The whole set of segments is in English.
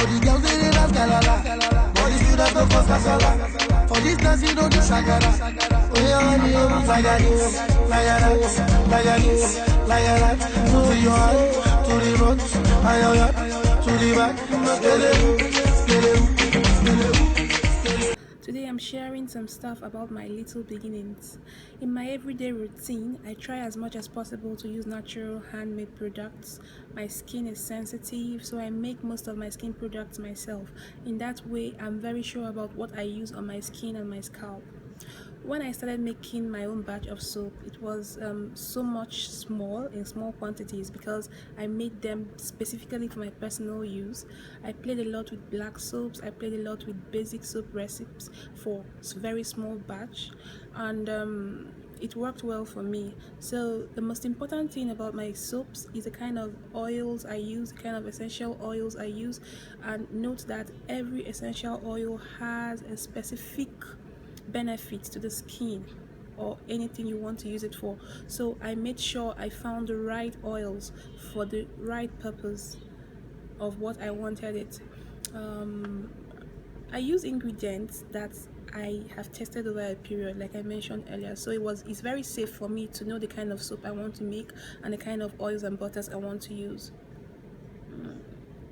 All the girls they dance galala, all the students don't cause casala. For this dance you don't do shagara. Oh yeah, like I do, like I do, like I do, like I do. To your hand, to the front, to the back. Today I'm sharing some stuff about my little beginnings. In my everyday routine, I try as much as possible to use natural handmade products. My skin is sensitive, so I make most of my skin products myself. In that way, I'm very sure about what I use on my skin and my scalp. When I started making my own batch of soap, it was so much in small quantities, because I made them specifically for my personal use. I played a lot with black soaps, I played a lot with basic soap recipes for very small batch, and it worked well for me. So the most important thing about my soaps is the kind of oils I use, the kind of essential oils I use, and note that every essential oil has a specific benefits to the skin or anything you want to use it for. So I made sure I found the right oils for the right purpose of what I wanted it. I use ingredients that I have tested over a period, like I mentioned earlier, so it's very safe for me to know the kind of soap I want to make and the kind of oils and butters I want to use.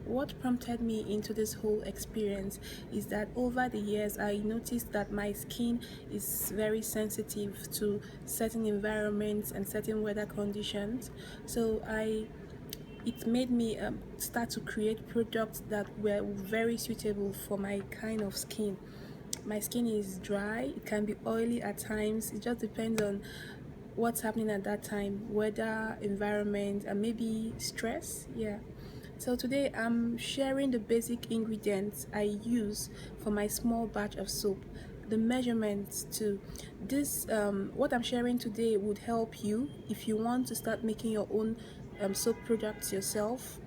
What prompted me into this whole experience is that over the years I noticed that my skin is very sensitive to certain environments and certain weather conditions. So it made me start to create products that were very suitable for my kind of skin. My skin is dry, it can be oily at times, it just depends on what's happening at that time, weather, environment, and maybe stress. So today I'm sharing the basic ingredients I use for my small batch of soap, the measurements too. What I'm sharing today would help you if you want to start making your own soap products yourself.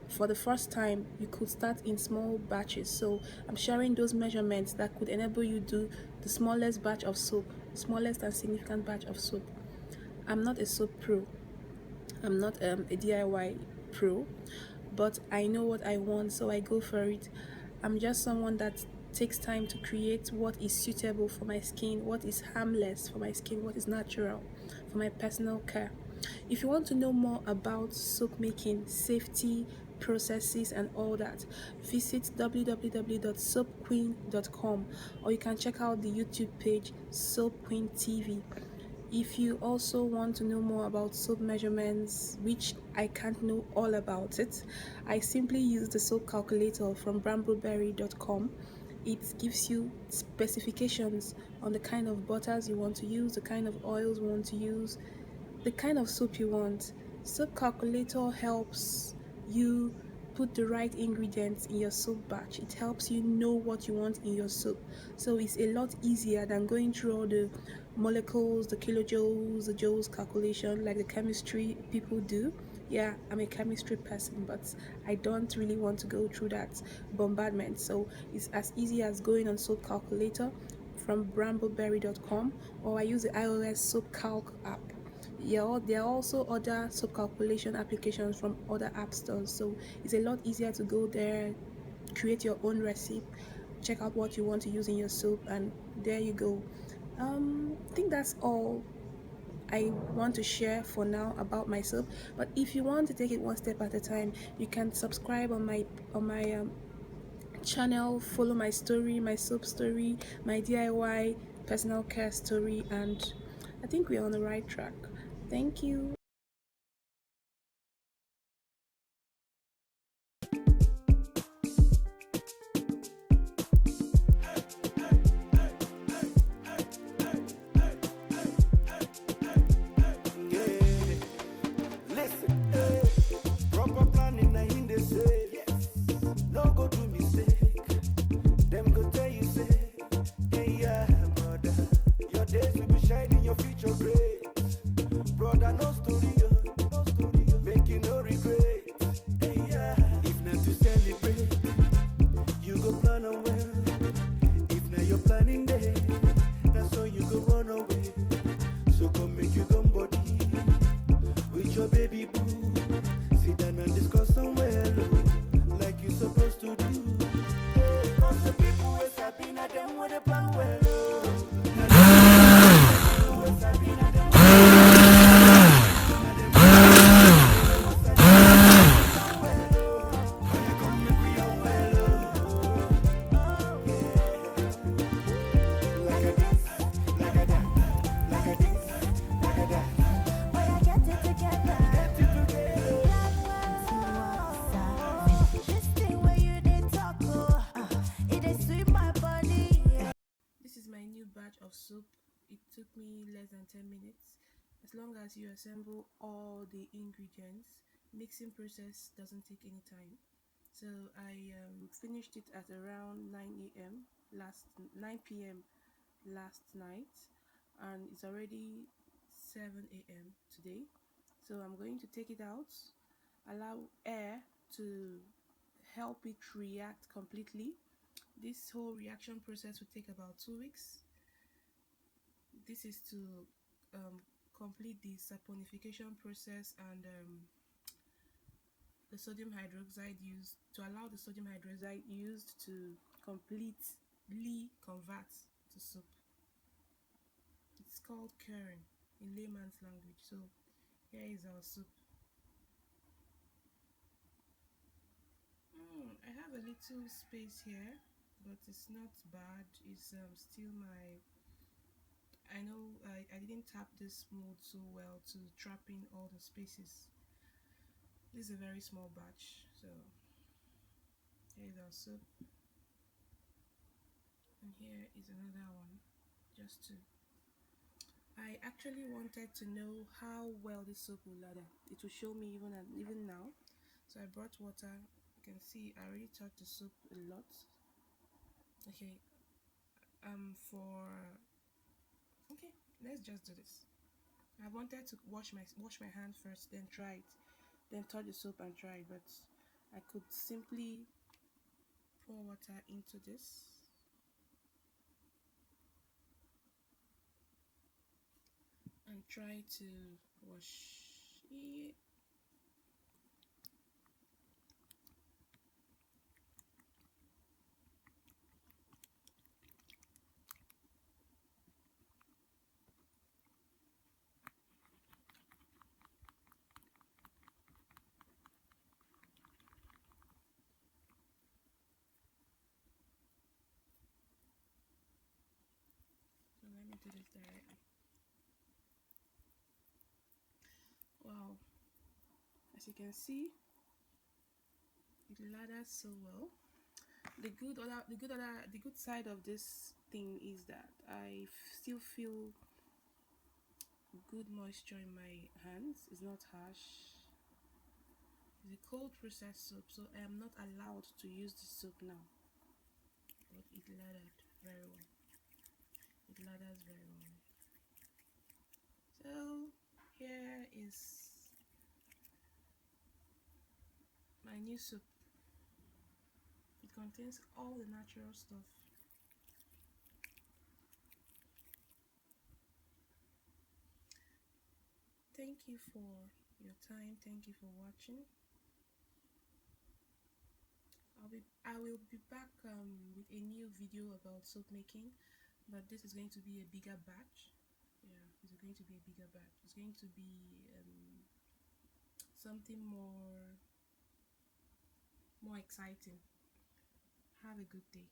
For the first time, you could start in small batches. So I'm sharing those measurements that could enable you to do the smallest batch of soap, smallest and significant batch of soap. I'm not a soap pro. I'm not a DIY pro. But I know what I want, so I go for it. I'm just someone that takes time to create what is suitable for my skin, what is harmless for my skin, what is natural for my personal care. If you want to know more about soap making, safety, processes and all that, visit www.soapqueen.com, or you can check out the YouTube page Soap Queen TV. If you also want to know more about soap measurements, which I can't know all about it, I simply use the soap calculator from brambleberry.com. It gives you specifications on the kind of butters you want to use, the kind of oils you want to use, the kind of soap you want. Soap calculator helps you put the right ingredients in your soap batch. It helps you know what you want in your soap. So it's a lot easier than going through all the molecules, the kilojoules, the joules calculation like the chemistry people do. Yeah, I'm a chemistry person, but I don't really want to go through that bombardment. So it's as easy as going on soap calculator from brambleberry.com, or I use the iOS soap calc app. Yeah, there are also other soap calculation applications from other app stores, so it's a lot easier to go there, create your own recipe, check out what you want to use in your soap, and there you go. I think that's all I want to share for now about my soap. But if you want to take it one step at a time, you can subscribe on my channel, follow my story, my soap story, my DIY personal care story, and I think we're on the right track. Thank you. Your future great, brother, no story. of soup. It took me less than 10 minutes. As long as you assemble all the ingredients, mixing process doesn't take any time. So I finished it at around 9 p.m. last night, and it's already 7 a.m. today. So I'm going to take it out, allow air to help it react completely. This whole reaction process will take about 2 weeks. This is to complete the saponification process and the sodium hydroxide used to allow the sodium hydroxide used to completely convert to soup. It's called curing in layman's language. So here is our soup. I have a little space here, but it's not bad. It's still my. I know I didn't tap this mold so well to trap in all the spaces. This is a very small batch, so here is our soup, and here is another one. Just to. I actually wanted to know how well this soup will lather. It will show me even now. So I brought water. You can see I already touched the soup a lot. Okay, for okay, let's just do this. I wanted to wash my hand first, then try it, then touch the soap and try it, but I could simply pour water into this and try to wash it. So let me do this directly. Wow, as you can see, it lathers so well. The good side of this thing is that still feel good moisture in my hands. It's not harsh. It's a cold processed soap, so I am not allowed to use the soap now. But it lathered very well. It lathers very well. So here is my new soap. It contains all the natural stuff. Thank you for your time. Thank you for watching. I will be back with a new video about soap making, but this is going to be a bigger batch. Yeah, it's going to be a bigger batch. It's going to be something more exciting. Have a good day.